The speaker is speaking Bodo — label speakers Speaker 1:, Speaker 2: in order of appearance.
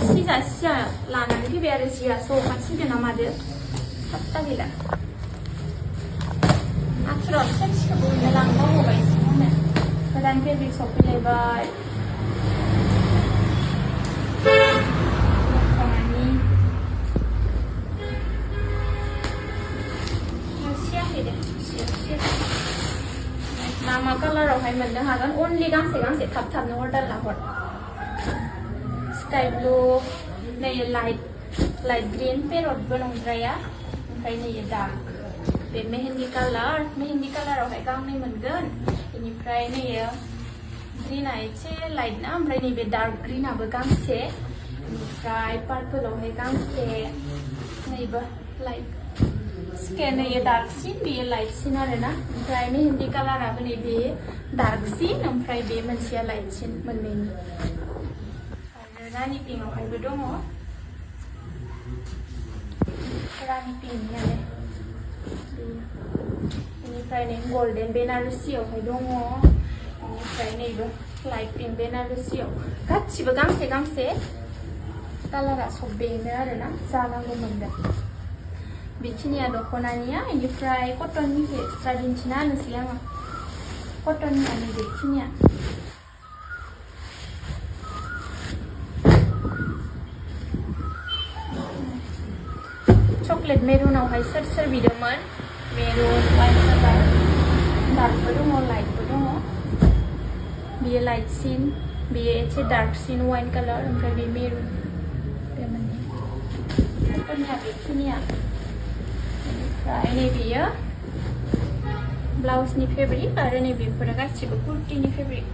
Speaker 1: सिजा लानानै फैबाय आरो जिया सौखासिगोन ना मादो फात्ता गैला आथुराव फिसा फिसाखौ हैनो लांबावबाय सिङावनो गोदान फेब्रिक सफैलायबाय मा कालारावहाय मोननो हागोन अनलि गांसे थाब थाबनो अर्डार लाहर स्काई ब्लू नै लाइट ग्रीन पेरटबो नंद्राया ओमफ्राय नै डार्क बे मेहेंदी कालारावहाय गांनै मोनगोन बेनिफ्राय नै ग्रीना एसे लाइट ना ओमफ्राय नैबे डार्क ग्रीनाबो गांसे बेनिफ्राय पार्पलआवहाय गांसे नैबो लाइट स्केन नैयो डार्कसिन बेयो लाइटसिन आरो ना ओमफ्राय मेहेंदी कालाराबो नैबे डार्कसिन ओमफ्राय बे मोनसेया लाइटसिन मोननैनि आरो रानि पिंकआवहायबो दङ रानि पिंकनियालाय बेनिफ्राय नै गल्डेन बेनारसियावहाय दङ बेनिफ्राय नैबो लाइट पिंक बेनारसियाव गासिबो गांसे कालारा सब बेनो आरो ना जानांगौ मोनगोन बेखिनिया दख'नानिया बेनिफ्राय कटननिखौ एक्सट्रा दिन्थिना होनोसै आङो कटननिया बेखिनिया चकलेट मेरुनावहाय सोर बिदोंमोन मेरुन वाइन कालार डार्कबो दङ लाइटबो दङ बेयो लाइटसिन बेयो एसे डार्कसिन वाइन कालार ओमफ्राय बे मेरुन बे मोननै कटननिया बेखिनिया ओमफ्राय नैबेयो ब्लाउसनि फेब्रिक आरो नैबेफोरो गासिबो कुर्टिनि फेब्रिक